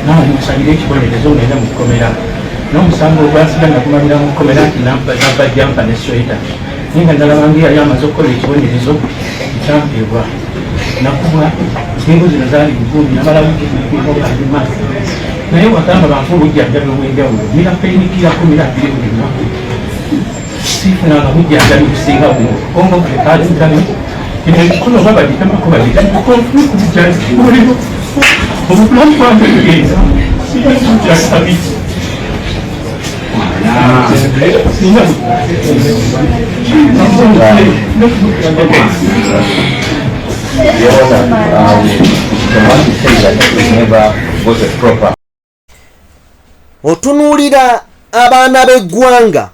nawe musabire ekibonerezo ngenda mu kkomera n'omusango ogwasiga nakumalira mu kkomera nti namba jampa ne sweta naye nga ndalaba ngi yali amaze okukola ekibonerezo ekyampeebwa nakuba ensingo zino zaali bugumi namalamukiikalima naye wakamba banfu obujjanjabi obwenjawulo mirapeinikirako mirapire buli lunaku sifunanga bujjanjabi businga buno kongo kalekaligabi kino ekikono babagitambako bagitambakobujjanjabi bulimu obulamu bwange bugenda sibujjanjabi otunuulira abaana b'eggwanga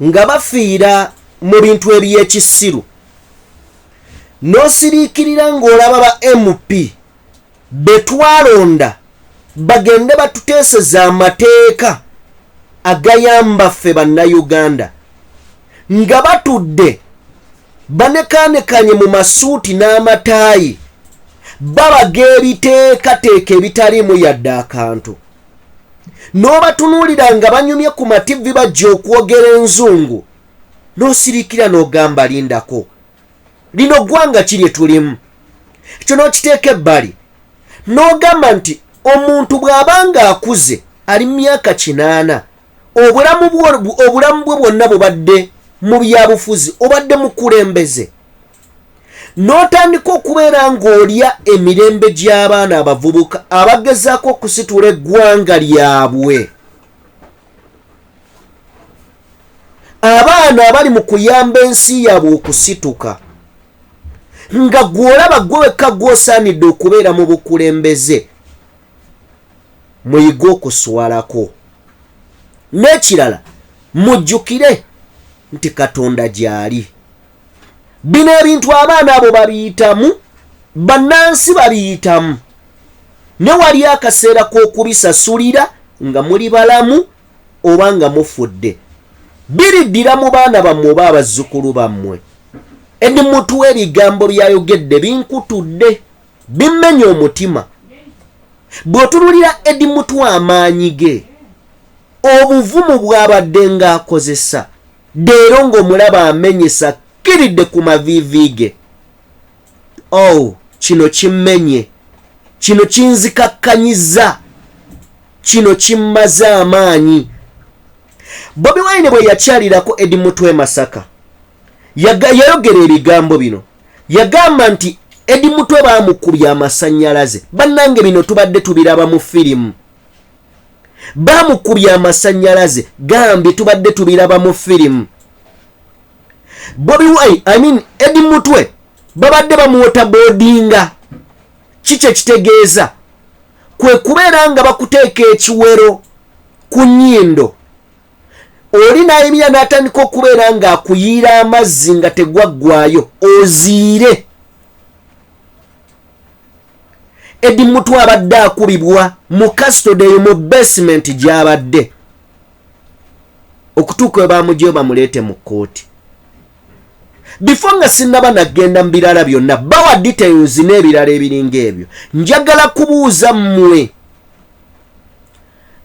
nga bafiira mu bintu eby'ekisiru n'osiriikirira ng'olaba ba MP be twalonda bagende batuteeseza amateeka agayamba ffe bannayuganda nga batudde banekanekanye mu masuuti n'amataayi babaga ebiteekateeka ebitaliimu yadde akantu n'obatunuulira nga banyumye ku mativi bajja okwogera enzungu n'osiriikira n'ogamba lindako lino ggwanga kirye tulimu ekyo n'okiteeka ebbali n'ogamba nti omuntu bw'abanga akuze ali mu myaka 8 obulamu bwe bwonna bubadde mu byabufuzi obadde mukulembeze n'otandika okubeera ng'olya emirembe gy'abaana abavubuka abagezaako okusitula eggwanga lyabwe abaana abali mu kuyamba ensi yaabwe okusituka nga gw'olaba gwe wekka gw'osaanidde okubeera mu bukulembeze muyiga okuswalako n'ekirala mujjukire nti Katonda gy'ali bino ebintu abaana abo babiyitamu bannansi babiyitamu ne wali akaseera k'okubisasulira nga muli balamu oba nga mufudde biriddira mu baana bammwe oba abazzukulu bammwe Eddy Mutwe ebigambo byayogedde binkutudde bimmenya omutima bw'otunulira Eddy Mutwe amaanyi ge obuvumu bw'abadde ng'akozesa leero ng'omulaba amenyesa kiridde ku maviivi ge kino kimmenye kino kinzikakkanyiza kino kimmaze amaanyi Bobi Wine bwe yakyalirako Eddy Mutwe Masaka yayogera ebigambo bino yagamba nti Eddy Mutwe baamukubya amasannyalaze bannange bino tubadde tubiraba mu firimu baamukubya amasannyalaze gambye tubadde tubiraba mu firimu Bobi Wine Eddy Mutwe babadde bamuwota boardinga kiki ekitegeeza kwe kubeera nga bakuteeka ekiwero ku nnyindo oli naayimira n'atandika okubeera ng'akuyiira amazzi nga tegwaggwayo oziire Eddy Mutwe abadde akubibwa mu custody mu basement gy'abadde okutuuka we baamugyeyo bamuleete mu kkooti before nga sinnaba nagenda mu birala byonna bawa details n'ebirala ebiringa ebyo njagala kubuuza mmwe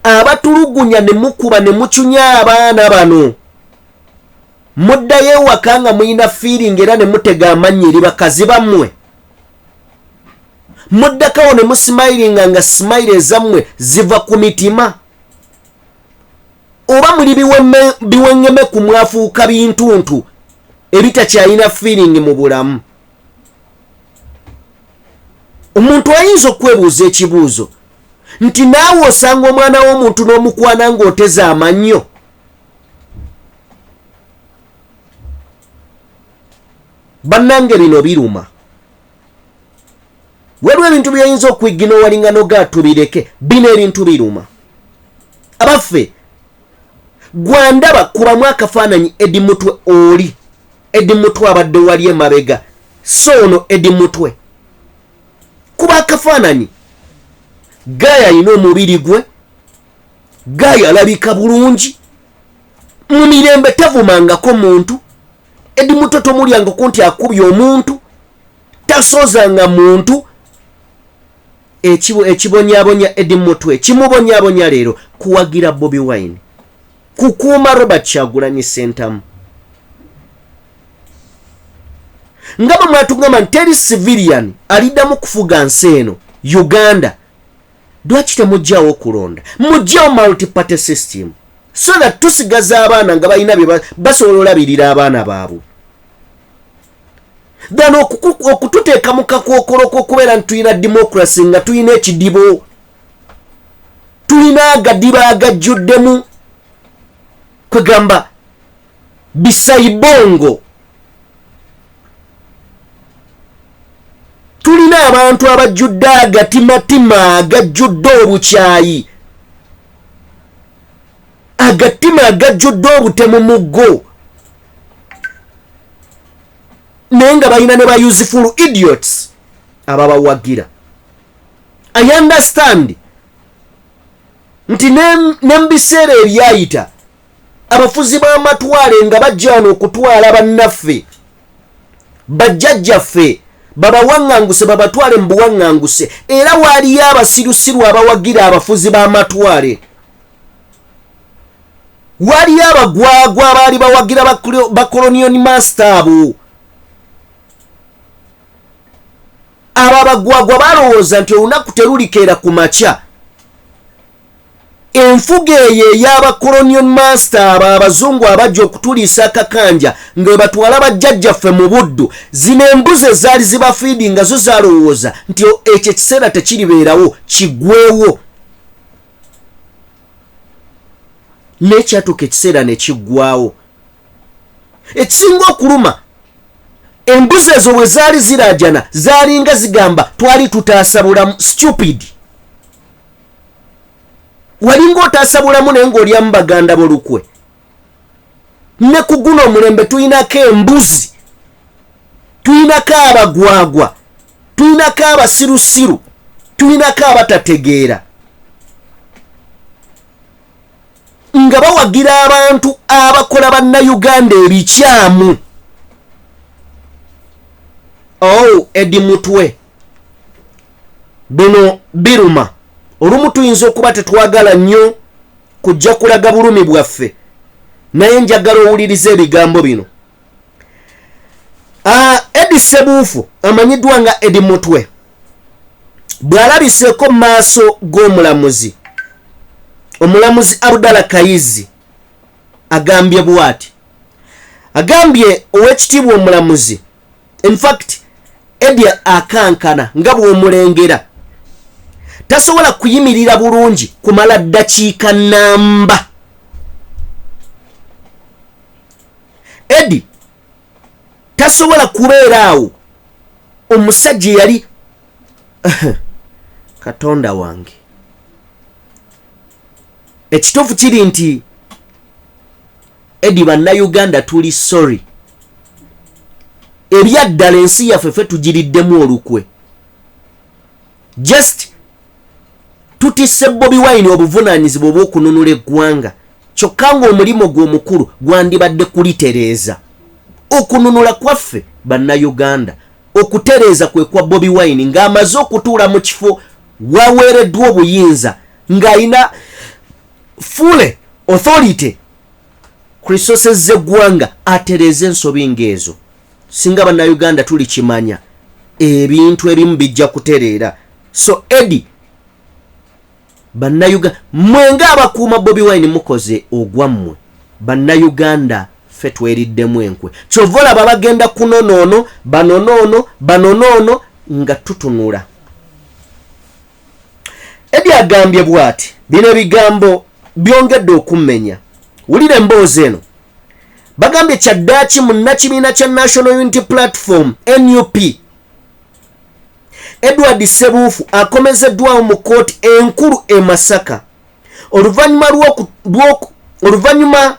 abatulugunya ne mukuba ne mucunya abaana bano muddayo ewaka nga muyina feeling era ne mutega amannya eri bakazi bammwe muddakawo ne musmilinga nga smile ezammwe ziva ku mitima oba muli biwengeme ku mwafuuka bintuntu ebitakyalina feeling mu bulamu omuntu ayinza okwebuuza ekibuuzo nti naawe osanga omwana w'omuntu n'omukwana ng'oteza amannyo bannange bino biruma waliwo ebintu byayinza okwiggina owalingano gaatubireke bino ebintu biruma abaffe gwandaba kubamu akafaananyi Eddy Mutwe oli Eddy Mutwe abadde wali emabega so ono Eddy Mutwe kuba akafaananyi Gaaya alina omubiri gwe Gaaya alabika bulungi mu mirembe tavumangako muntu Eddy Mutwe tomulyangako nti akubye omuntu tasozanga muntu ekibonyabonya Eddy Mutwe kimubonyabonya leero kuwagira Bobi Wine kukuuma Robert Kyagulanyi Ssentamu nga bwe mwatugamba nti teri civilian aliddamu kufuga nsi eno Uganda lwaki temugjawo okulonda mugjawo multi-party system so that tusigaza abaana nga balina bye basobola olabirira abaana baabwe then okututeeka mu kakookolo k'okubeera nti tulina democracy nga tulina ekidibo tulina agadiba agajjuddemu kwegamba bisayibongo tulina abantu abajjudde agatimatima agajjudde obukyayi agatima agajjudde obutemu muggo naye nga balina ne ba useful idiots ababawagira. I understand nti ne mu biseera ebyayita abafuzi b'amatwale nga bajja wano okutwala bannaffe bajjajjaffe babawaŋŋanguse babatwale mu buwaŋŋanguse era waaliyo abasirusiru abawagira abafuzi b'amatwale waaliyo abagwagwa abaali bawagira bakolonial master abo abo abagwagwa balowooza nti olunaku terulikeera ku makya enfuga eyo ey'abakolonial master abo abazungu abajja okutuliisa akakanja nga bwe batwala bajjajjaffe mu buddu zino embuzi ezaali zibafiidi nga zo zaalowooza nti ekyo ekiseera tekiribeerawo kiggweewo n'ekyatuuka ekiseera ne kiggwawo. Ekisinga okuluma embuzi ezo bwe zaali ziraajana zaalinga zigamba twali tutaasabulamu stupid walinga otaasabulamu naye ng'olyamu baganda bolukwe ne ku guno omulembe tulinako embuzi tulinako abagwagwa tulinako abasirusiru tulinako abatategeera nga bawagira abantu abakola bannayuganda ebikyamu. Eddy Mutwe bino biruma olumu tuyinza okuba tetwagala nnyo kujja kulaga bulumi bwaffe naye njagala owuliriza ebigambo bino. Eddy Ssebuufu amanyiddwa nga Eddy Mutwe bw'alabiseeko mu maaso g'omulamuzi omulamuzi Abdallah Kayizi agambye bw'ati agambye ow'ekitiibwa omulamuzi in fact Eddy akankana nga bw'omulengera tasobola kuyimirira bulungi kumala ddakiika nnamba. Eddy tasobola kubeera awo omusajja yali Katonda wange ekituufu kiri nti Eddy bannayuganda tuli sorry ebyaddala ensi yaffe ffe tugiriddemu olukwe just tutisse Bobi Wine obuvunaanyizibwa obw'okununula eggwanga kyokka ng'omulimu gw'omukulu gwandibadde kulitereeza okununula kwaffe bannayuganda okutereeza kwe kwa Bobi Wine ng'amaze okutuula mu kifo waweereddwa obuyinza ng'alina full authority ku resources z'eggwanga atereeza ensobi ng'ezo. Singa bannayuganda tuli kimanya ebintu ebimu bijja kutereera. So Eddy bannayuganda mwenga abakuuma Bobi Wine mukoze ogwammwe bannayuganda ffe tweriddemu enkwe kyova olaba bagenda kunonoono banonoono nga tutunula. Eddy agambye bw'ati bino ebigambo byongedde okummenya wulira emboozi eno bagambye kyaddaaki munnakibiina kya National Unity Platform NUP Edward Ssebuufu akomezeddwawo mu kkooti enkulu e Masaka oluvannyuma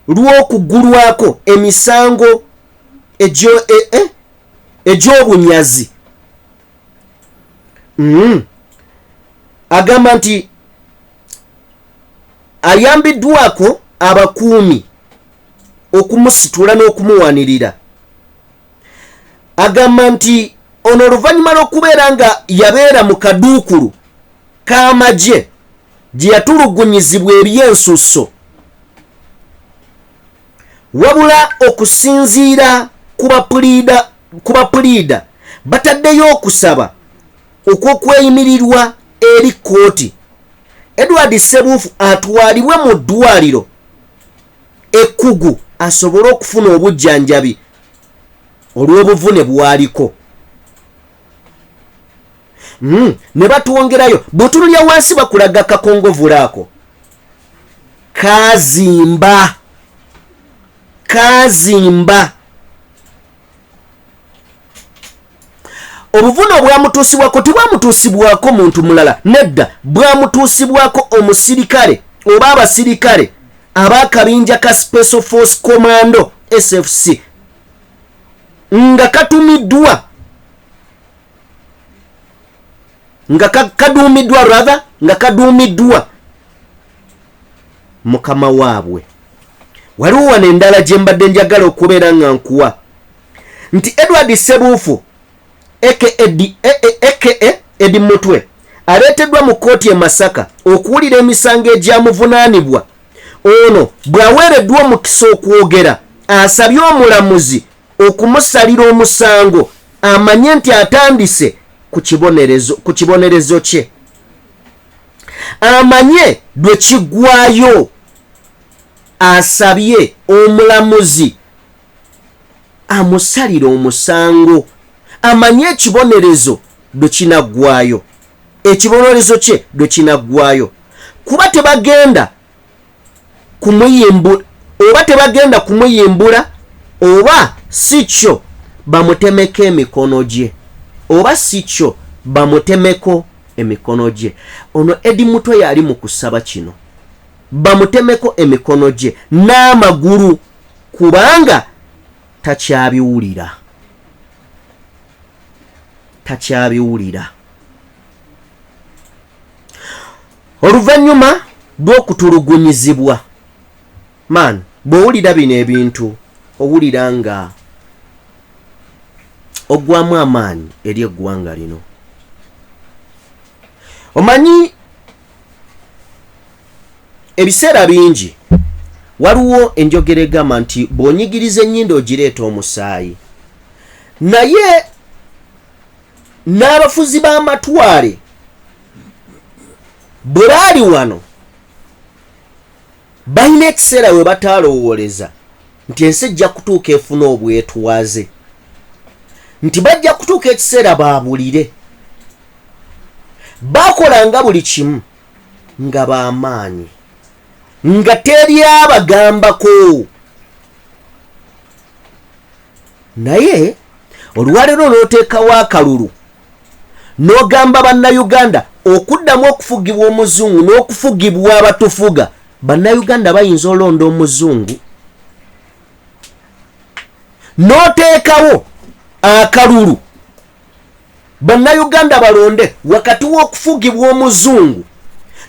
lw'okuggulwako emisango egy'obunyazi. Agamba nti ayambiddwako abakuumi okumusitula n'okumuwanirira. Agamba nti ono oluvannyuma lw'okubeera nga yabeera mu kaduukulu k'amagye gye yatulugunyizibwa ebyensusso, wabula okusinziira ku bapuliida bataddeyo okusaba okw'okweyimirirwa eri kkooti, Edward Ssebuufu atwalibwe mu ddwaliro ekkugu asobole okufuna obujjanjabi olw'obuvune bwaliko. Ne batwongerayo, bw'otunulya wansi bakulaga kakongovula ako kazimba. Obuvune obwamutuusibwako tebwamutuusibwako muntu mulala, nedda bwamutuusibwako omusirikale oba abasirikale ab'akabinja ka Special Force Commando SFC nga katumiddwa nga kaduumiddwa mukama waabwe. Waliwo wano endala gye mbadde njagala okubeera nga nkuwa nti Edward Ssebuufu Eddy Mutwe aleeteddwa mu kkooti e Masaka okuwulira emisango egyamuvunaanibwa. Ono bw'aweereddwa omukisa okwogera, asabye omulamuzi okumusalira omusango amanye nti atandise ku kibonerezo kye, amanye lwe kiggwaayo. Asabye omulamuzi amusalire omusango amanye ekibonerezo lwe kinaggwaayo, ekibonerezo kye lwe kinaggwaayo, kuba tebagenda kumuyimbula oba si kyo bamutemeko emikono gye, Ono Eddy Mutwe yali mu kusaba kino, bamutemeko emikono gye n'amagulu kubanga takyabiwulira. Oluvannyuma lw'okutulugunyizibwa, bw'owulira bino ebintu owulira nga oggwamu amaanyi eri eggwanga lino. Omanyi ebiseera bingi waliwo enjogera egamba nti bw'onyigiriza ennyindo ogireeta omusaayi, naye n'abafuzi b'amatwale bwe baali wano balina ekiseera we batalowooleza nti ensi ejja kutuuka efuna obwetwaze, nti bajja kutuuka ekiseera baabulire. Baakolanga buli kimu nga b'amaanyi, nga teri abagambako. Naye olwaleero n'oteekawo akalulu n'ogamba bannayuganda okuddamu okufugibwa omuzungu n'okufugibwa abatufuga. Bannayuganda bayinza olonda omuzungu, n'oteekawo akalulu bannayuganda balonde wakati w'okufugibwa omuzungu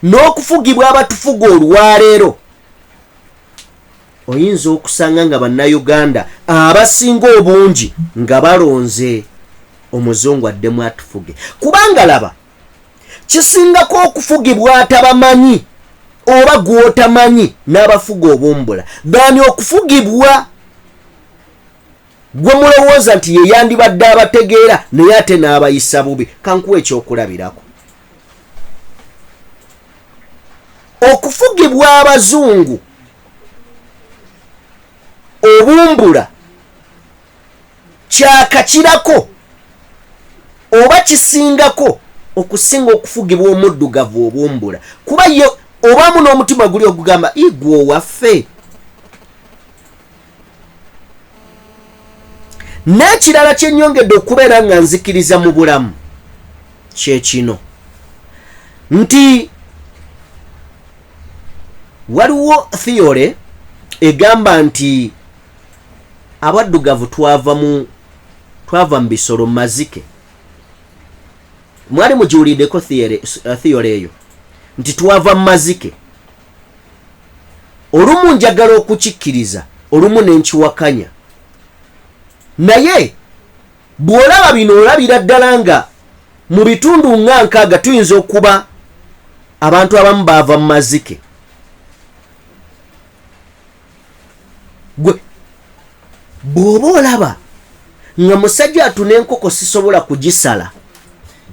n'okufugibwa abatufuga olwaleero, oyinza okusanga nga bannayuganda abasinga obungi nga balonze omuzungu addemu atufuge. Kubanga laba, kisingako okufugibwa atabamanyi oba gw'otamanyi n'abafuga obumbula. Baani okufugibwa gwe mulowooza nti ye yandibadde abategeera naye ate n'abayisa bubi. Kankuwa ekyokulabirako. Okufugibwa abazungu obumbula kyakakirako oba kisingako okusinga okufugibwa omuddugavu obumbula, kuba ye obaamu n'omutima guli okugamba igwe owaffe. N'ekirala kyennyongedde okubeera nga nzikiriza mu bulamu kye kino nti waliwo theory egamba nti abaddugavu twava mu bisolo mazike. Mwali mugiwuliddeko theory eyo nti twava mu mazike. Olumu njagala okukikkiriza, olumu nenkiwakanya, naye bw'olaba bino olabira ddala nga mu bitundu nga nkaaga tuyinza okuba abantu abamu baava mu mazike. Gwe bw'oba olaba nga musajja atuna enkoko sisobola kugisala,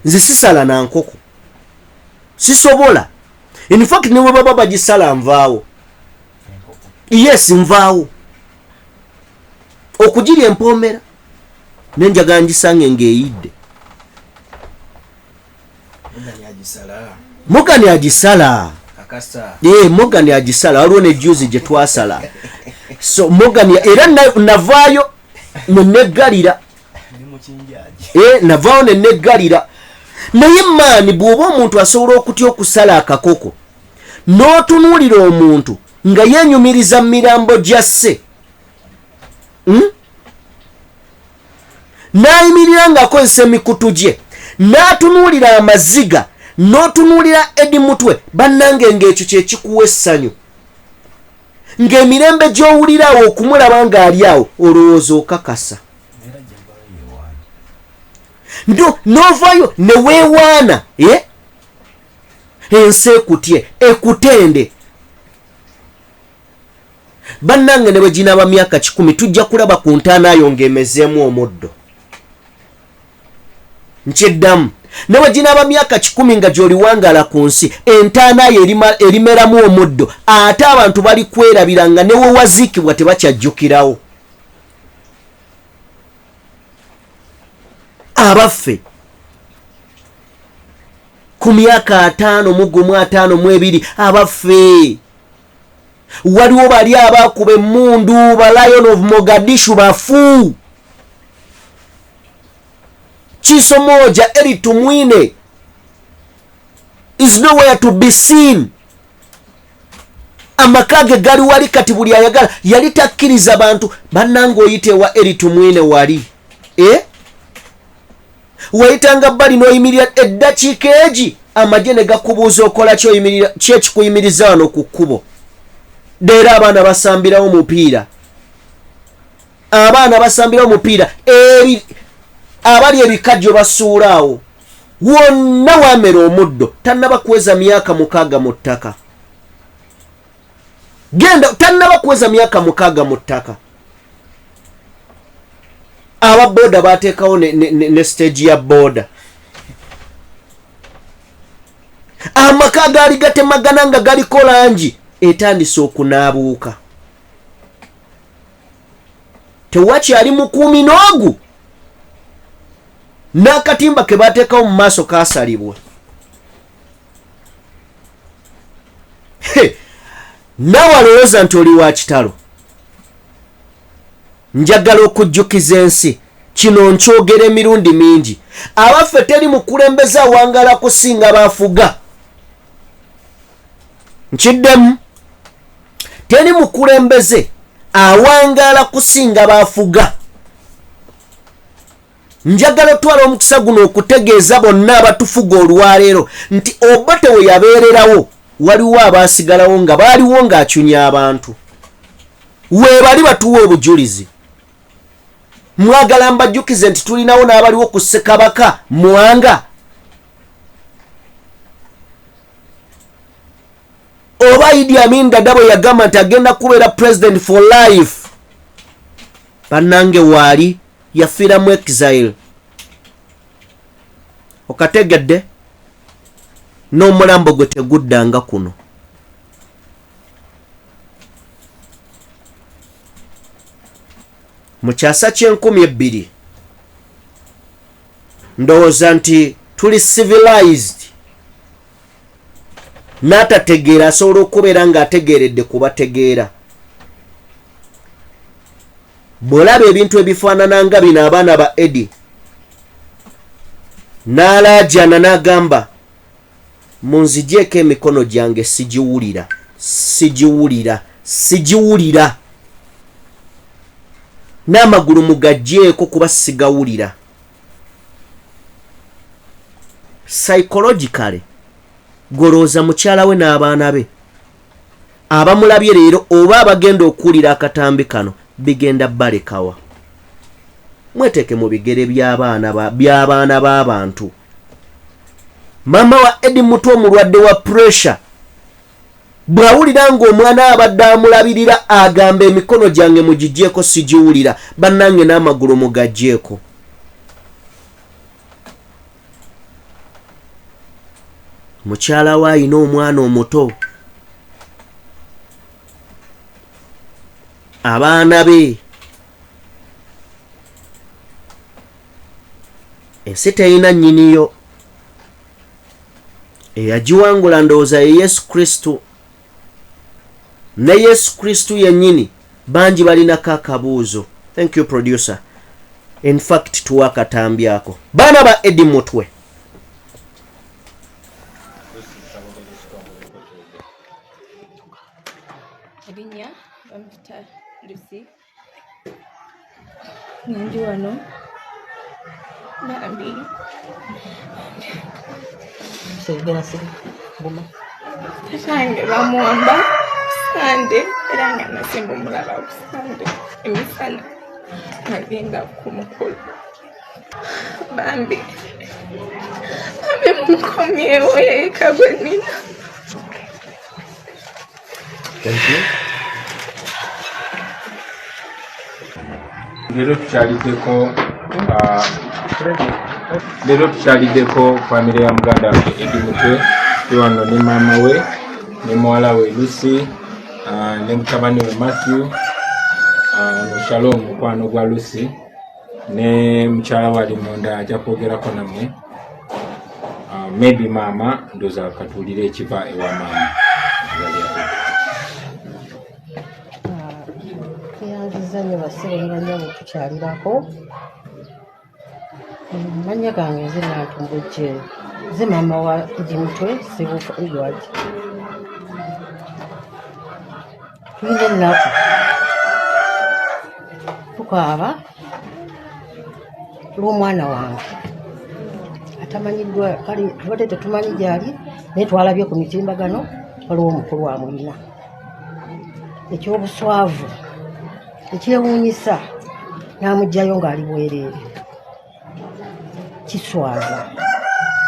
nze sisala na nkoko sisobola. In fact ne bwe baba bagisala nvaawo, yes nvaawo okugirya empoomera nenjagala ngisange ng'eyidde. Mogani agisala, Mogani agisala, waliwo ne juzi gye twasala. So Mogani era navaayo neneggalira, navaayo neneggalira. Naye maani bw'oba omuntu asobola okutya okusala akakoko n'otunuulira omuntu nga yeenyumiriza mu mirambo gyasse, n'ayimirira ng'akozesa emikutu gye, n'atunuulira amaziga, n'otunuulira Eddy Mutwe, bannange ng'ekyo kye kikuwa essanyu. Ng'emirembe gy'owulirawo okumulaba ng'ali awo olowooza okakasa. N'ovaayo ne weewaana, ensi ekutye, ekutende. Bannange ne bwe ginaaba myaka 10 tujja kulaba ku ntaana ayo ng'emezeemu omuddo. Nkyeddamu, ne bwe ginaaba myaka 10 nga gy'oliwangaala ku nsi, entaana ayo erimeramu omuddo, ate abantu bali kwerabira nga ne we waziikibwa tebakyajjukirawo. Abaffe ku myaka 5 mu 52 abaffe, waliwo bali abakuba emmundu, ba Lion of Mogadishu bafu. Chiso moja Eddy Tumwine is nowhere to be seen. Amakage gali wali kati buli ayagala yali takkiriza bantu bannange oyite wa Eddy Tumwine wali. Wayitanga bali n'oyimirira eddakiika egi amagye ne gakubuuza okola kyekikuyimiriza wano ku kkubo. Deera abaana basambirawo mupiira. Abaana basambirawo mupiira. Abali ebikajjo basuulaawo. Wonna wamera omuddo. Tannaba kuweza myaka 6 mu ttaka. Genda tannaba kuweza myaka 6 mu ttaka. Aba boda bateekawo ne stage ya boda. Amaka gaali gatemagana nga galiko langi etandise okunaabuuka. Tewakyali mukuumi n'ogu. N'akatimba ke bateekawo mu maaso kaasalibwa. Naawe alowooza nti oli wa kitalo. Njagala okujjukiza ensi kino nkyogera emirundi mingi. Abaffe teri mukulembeze awangaala kusinga baafuga. Nkiddemu, teri mukulembeze awangaala kusinga baafuga. Njagala twala omukisa guno okutegeeza bonna abatufuga olwaleero nti oba tewe yabeererawo waliwo abaasigalawo nga baaliwo ng'acunya abantu. Weebali batuwa obujulizi. Mwagala mbajjukize nti tulinawo n'abaliwo ku Ssekabaka Mwanga. Oba Idi Amin Dada bwe yagamba nti agenda kubeera president for life. Bannange waali yafiira mu exile. Okategedde n'omulambo gwe teguddanga kuno. Mu kyasa kye-2000 ndowooza nti tuli civilized. N'atategeera asobola okubeera ng'ategeeredde kubategeera. Bw'olaba ebintu ebifaanana nga bino abaana ba Eddy n'alaajana n'agamba munzigyeko emikono gyange sigiwulira. N'amagulu mugaggyeko kuba sigawulira. Psychologically golooza mukyala we n'abaana be abamulabye leero oba abagenda okuwulira akatambi kano bigenda balekawa. mweteke mu bigere by'abaana b'abantu. Mama wa Eddy Mutwe omulwadde wa pressure bw'awulira ng'omwana abadde amulabirira agamba emikono gyange mugigyeko sigiwulira, bannange n'amagulu mugagyeko. Mukyala we ayina omwana omuto, abaana be, ensi teyina nnyiniyo, eyagiwangula ndowooza ye Yesu Kristo. Ne Yesu Kristo yennyini bangi balinako akabuuzo. Thank you producer. In fact tuwa akatambyako. Baana ba Eddy Mutwe, Abinya bamita Lucy ndi wano bambi segera siri buma tatange bamuwamba sande era nga nasemba omulaba kusande emisana agenda kumukulu bambi mukomyewo eka gwe nina. thank you. Lero tukyaliddeko famire ya muganda waffe Eddy Mutwe, wano ne maama we ne muwala we Lucy ne mutabani we Matthew, no Shalom mukwano gwa Lucy ne mukyala wali munda ajja kwogerako nammwe. Maybe maama ndoza katuulire ekiva ewa maama. Yanzizanye baserenga nnyo tukyalirako. Manya gange nze Nantumbujje, nze maama wa Eddy Mutwe Sibufu Edward. Tulina ennaku tukaaba lw'omwana wange atamanyiddwa, kale tubadde tetumanyi gyali naye twalabye ku mitimbagano waliwo omukulu amulina. Ekyobuswavu ekyewuunyisa n'amugjayo ng'ali bwereere.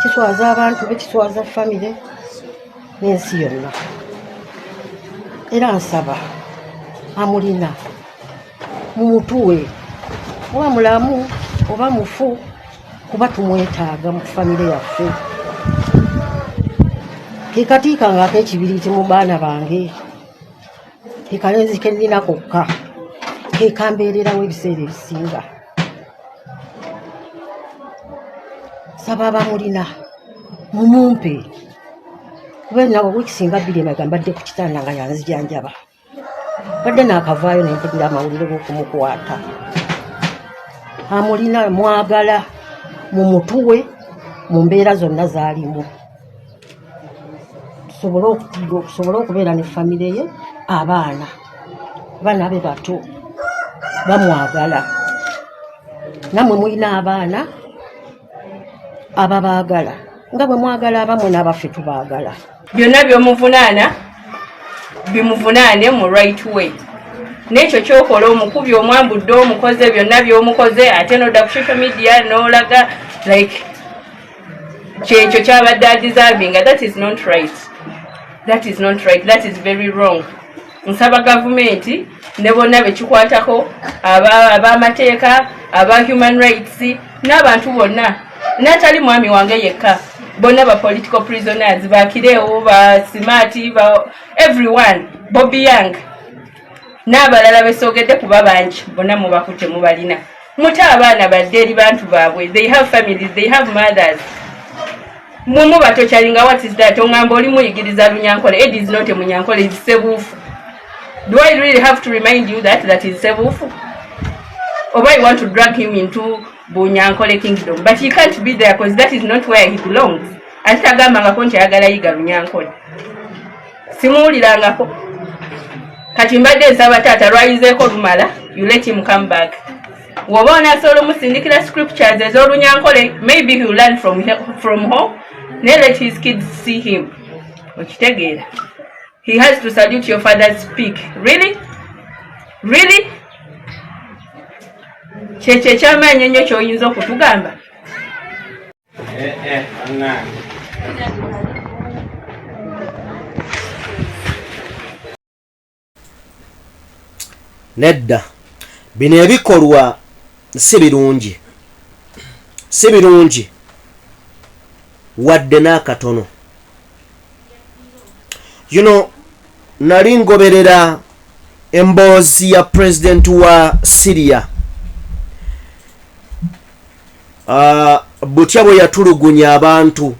Kiswaza abantu be, kiswaza famire n'ensi yonna. Era nsaba amulina mumutuwe, oba mulamu oba mufu, kuba tumwetaaga mu famire yaffe. Kekatiika ng'ak'ekibiriiti mu baana bange, kekalenzi ke nnina kokka, kekambeererawo ebiseera ebisinga. Saba abamulina mumumpe, kuba nawe wikisinga bbiri emabega mbadde ku kitanda nga yanzijanjaba, badde n'akavaayo ne mpulira amawulire g'okumukwata. Amulina mwagala mumutuwe mu mbeera zonna z'alimu, tusobole okubeera ne famire ye, abaana be bato bamwagala. Nammwe mulina abaana ababaagala nga bwe mwagala abamwe n'abaffe tubaagala. Byonna by'omuvunaana bimuvunaane mu right way. N'ekyo kyokola omukubi omwambudde omukoze byonna by'omukoze, ate n'odda ku social media n'olaga like kyekyo kyabadde adeservinga. That is not right. That is not right. That is very wrong. Nsaba gavumenti ne bonna bekikwatako, ab'amateeka, aba human rights n'abantu bonna, natali mwami wange yekka, bonna ba political prisoners, ba Kireewo, ba Simati, ba everyone, Bobby Young n'abalala besoogedde kuba bangi, bonna mubakutte mubalina. Mutte abaana badde eri bantu baabwe. They have families, they have mothers. Mumu batokyalinga, what is that? Ongamba oli muyigiriza Lunyankole. Eddy is not a Munyankole, he's Sebufu. Do I really have to remind you that is Sebufu? Or I want to drag him into Bunyankole kingdom? But he can't be there because that is not where he belongs. Atagamba konti ayagala yiga Lunyankole. Simuwulirangako. Kati mbadde nsaba taata lwayizeeko lumala, you let him come back. Woba onasobola omusindikira scriptures ez'Olunyankole, maybe he will learn from home, ne let his kids see him. Okitegeera. He has to salute your father's speak. Really? Really? kyekyo ekyamaanyi ennyo ky'oyinza okutugamba. Nedda bino ebikolwa si birungi, si birungi wadde n'akatono. You know, nali ngoberera emboozi ya president wa Syria butya bwe yatulugunya abantu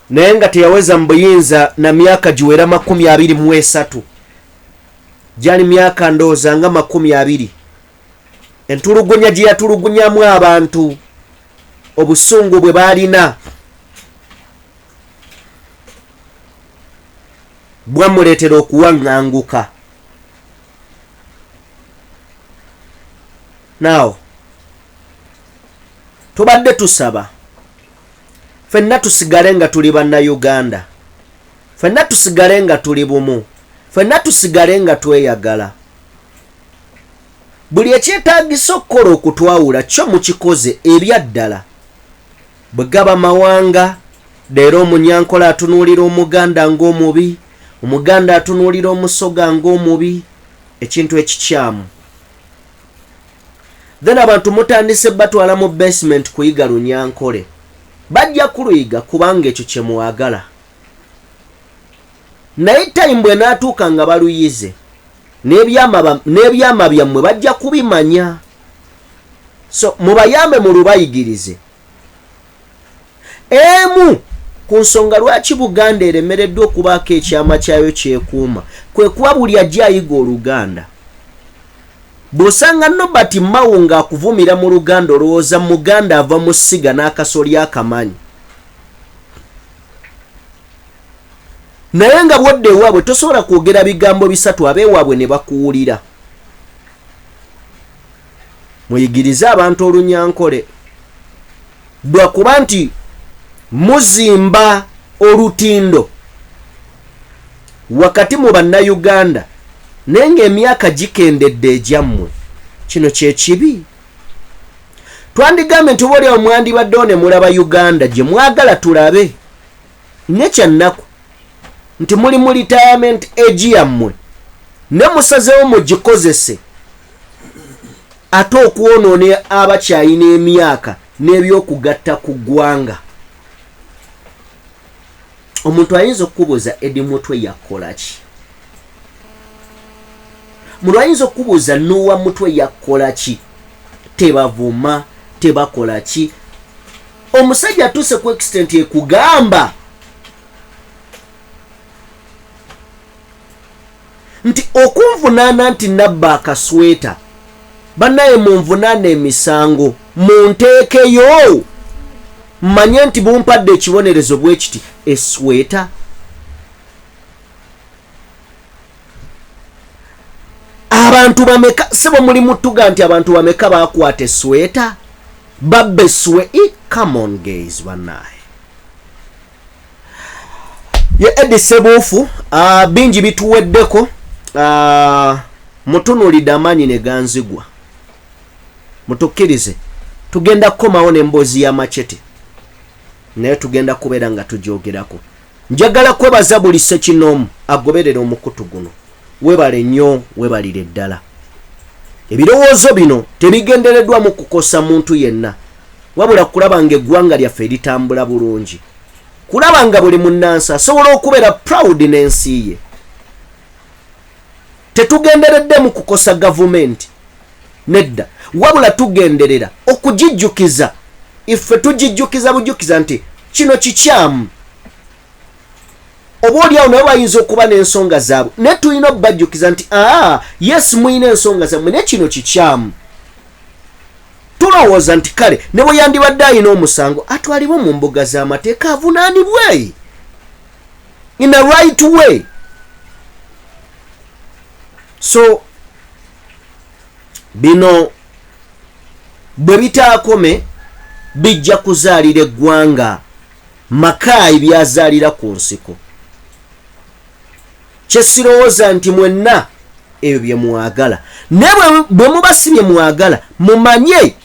naye nga teyaweza mu buyinza na myaka giwera 23 gyali myaka ndowooza nga 20. Entulugunya gye yatulugunyamu abantu obusungu bwe baalina bwamuleetera okuwaŋŋanguka. Now tubadde tusaba ffenna tusigale nga tuli bannayuganda, ffenna tusigale nga tuli bumu, ffenna tusigale nga tweyagala. Buli ekyetaagisa okukola okutwawula kyo mukikoze ebyaddala. Bwe gaba mawanga, leero omunyankola atunuulira omuganda ng'omubi, omuganda atunuulira omusoga ng'omubi, ekintu ekikyamu. Then abantu mutandise batwala mu basement kuyiga lunyankole. Bajja kuluyiga kubanga ekyo kye muwagala. Naye time bwe naatuuka nga baluyize n'ebyama byammwe bajja kubimanya. So mubayambe mulubayigirize. Emu ku nsonga lwaki Buganda eremereddwa okubaako ekyama kyayo kyekuuma kwe kuba buli ajja ayiga Oluganda. Bw'osanga Nobert Mao ng'akuvumira mu Luganda olowooza Muganda ava mu ssiga n'akasolya akamanyi. Naye nga bwodde ewaabwe tosobola kwogera bigambo bisatu abeewaabwe ne bakuwulira. Muyigirize abantu olunyankole. Lwakuba nti muzimba olutindo wakati mu bannayuganda naye ng'emyaka gikendedde egyammwe. Kino kye kibi. Twandigambe nti obaolyawo mwandibaddewo ne mulaba Uganda gye mwagala tulabe. Nekyannaku nti muli mu retirement age yammwe ne musazeewo mugikozese ate okwonoona abakyayina emyaka n'ebyokugatta ku ggwanga. Omuntu ayinza okukubuuza Eddy Mutwe yakola ki? Omuntu ayinza okukubuuza Noah Mutwe yakola ki? Tebavuma, tebakola ki? Omusajja atuuse ku extent ekugamba nti okunvunaana nti nabba akasweta bannaye munvunaana emisango munteekeyo mmanye nti bumpadde ekibonerezo bwe kiti esweta. Abantu bameka sebo muli mutuga nti abantu bameka bakwata esweta babbe come on guys bannaye. Ye Eddy Sebuufu bingi bituweddeko mutunulidde amaanyi ne ganzigwa. Mutukkirize tugenda kukomawo n'emboozi y'amacete naye tugenda kubeera nga tugyogerako. Njagala kwebaza buli ssekinoomu agoberera omukutu guno. Webale nnyo, webalire ddala. Ebirowoozo bino tebigendereddwa mu kukosa muntu yenna wabula kulaba nga eggwanga lyaffe litambula bulungi, kulaba nga buli munnansi asobola okubeera proud n'ensi ye. Tetugenderedde mu kukosa gavumenti nedda, wabula tugenderera okugijjukiza. Iffe tugijjukiza bujjukiza nti kino kikyamu. Oboolyawo nabo bayinza okuba n'ensonga zaabwe naye tulina okubajjukiza nti yes muyina ensonga zammwe naye kino kikyamu. Tulowooza nti kale ne bwe yandibadde ayina omusango atwalibwe mu mbuga z'amateeka avunaanibwe in a right way. So bino bwe bitaakome bijja kuzaalira eggwanga makaayi byazaalira ku nsiko. Kye sirowooza nti mwenna ebyo bye mwagala ne bwe mubasibye mwagala mumanye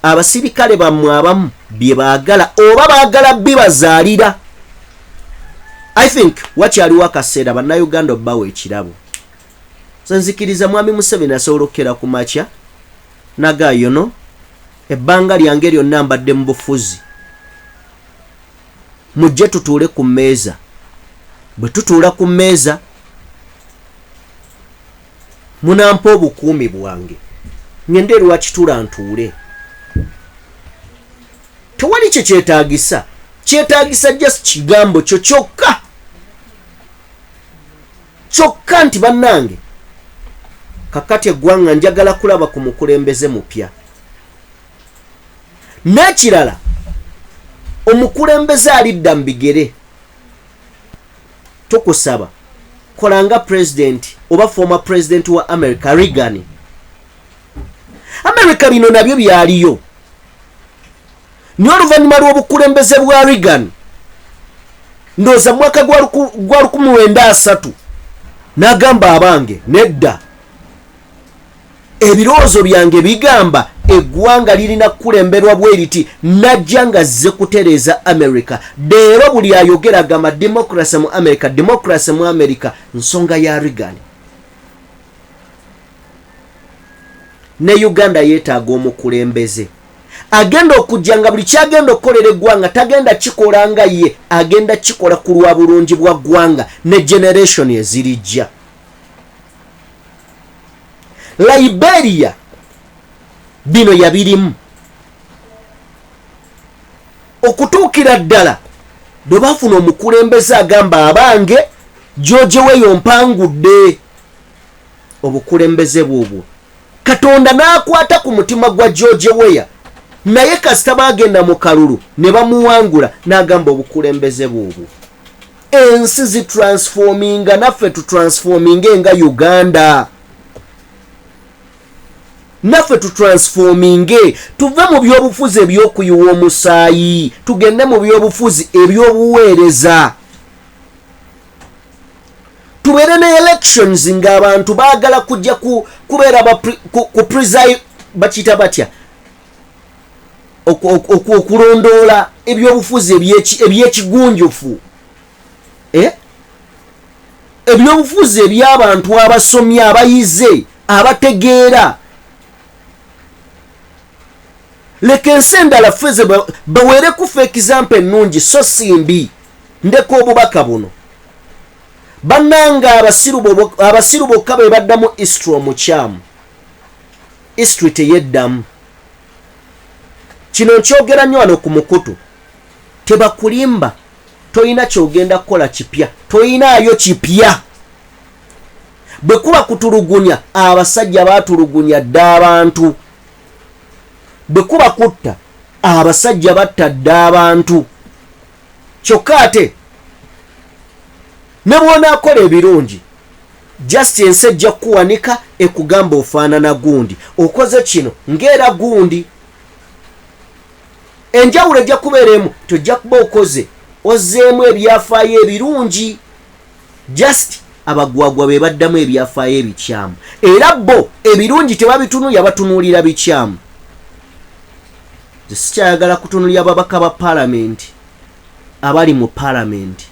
abasirikale bammwe abamu bye baagala oba baagala bibazaalira. I think wakyaliwo akaseera bannayuganda obbawo ekirabo nzikiriza mwami Museveni asobola okukera ku makya nagayono ebbanga lyange lyonna mbadde mu bufuzi mujje tutuule ku mmeeza bwe tutuula ku mmeeza munampa obukuumi bwange ngende lwakitula ntuule tewali kye kyetaagisa just kigambo kyo kyokka nti bannange kakati eggwanga njagala kulaba ku mukulembeze mupya n'ekirala omukulembeze alidda mu bigere tukusaba kolanga president oba former president wa America Reagan. America bino nabyo byaliyo niyo oluvannyuma lw'obukulembeze bwa Reagan ndooza mwaka gwa 1993 n'agamba abange nedda ebirowoozo byange bigamba eggwanga lirina kukulemberwa bwe riti najja nga zze kutereeza America. Leero buli ayogera agamba democracy mu America nsonga ya Reagan. Ne Uganda yeetaaga omukulembeze agenda okujja nga buli kyagenda okukolera eggwanga tagenda kikola nga ye agenda kikola ku lwa bulungi bwa ggwanga ne generation ezirijja. Liberia bino yabirimu okutuukira ddala bwe bafuna omukulembeze agamba abange George Weah mpangudde obukulembeze bwobwo Katonda n'akwata ku mutima gwa George Weah naye kasita bagenda mu kalulu ne bamuwangula n'agamba obukulembeze bwobwo ensi zitransforminga naffe tutransforminge nga Uganda. Naffe tutransforminge tuve mu byobufuzi ebyokuyiwa omusaayi tugende mu byobufuzi ebyobuweereza. Tubeere ne elections ng'abantu baagala kujja kubeera ku preside bakiyita batya okulondoola ebyobufuzi ebyekigunjufu ebyobufuzi eby'abantu abasomye abayize abategeera. Leka ensi endala ffeze baweere kufa example ennungi so simbi ndeka obubaka buno bannanga abasiru bokka be baddamu history omukyamu history teyeddamu. Kino nkyogera nnyo wano ku Mukutu tebakulimba toyina kyogenda kukola kipya toyinaayo kipya. Bwe kuba kutulugunya abasajja baatulugunya dda abantu bwe kuba kutta abasajja batta dda abantu kyokka ate ne bw'onaakola ebirungi just ensi ejja kuwanika ekugamba ofaanana gundi okoze kino ng'era gundi. Enjawulo ejja kubeera emu tojja kuba okoze ozzeemu ebyafaayo ebirungi just abagwagwa be baddamu ebyafaayo ebikyamu era bo ebirungi tebabitunulya batunuulira bikyamu. Sikyayagala kutunulya ababaka ba palamenti abali mu palamenti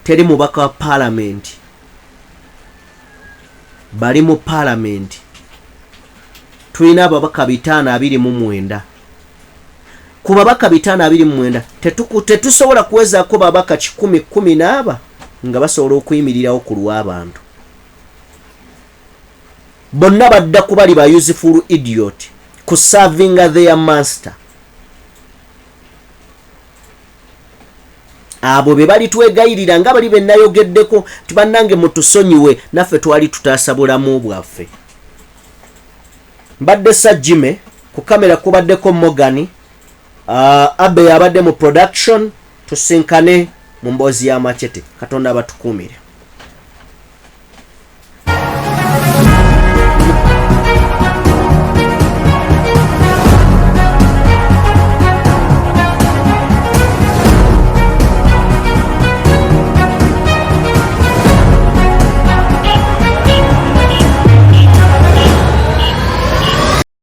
teri mubaka wa palamenti bali mu palamenti tulina ababaka 529 ku babaka 529 tetusobola kuwezaako babaka 10 nga basobola okuyimirirawo ku lw'abantu bonna badda ku bali ba useful idiot ku serving their master. Abo be bali twegayirira nga bali bennayogeddeko tibannange mutusonyiwe naffe twali tutaasa bulamu bwaffe. Mbadde Sajime ku kamera kubaddeko Mogani Abe abadde mu production tusinkane mu mboozi y'amachete. Katonda abatukuumire.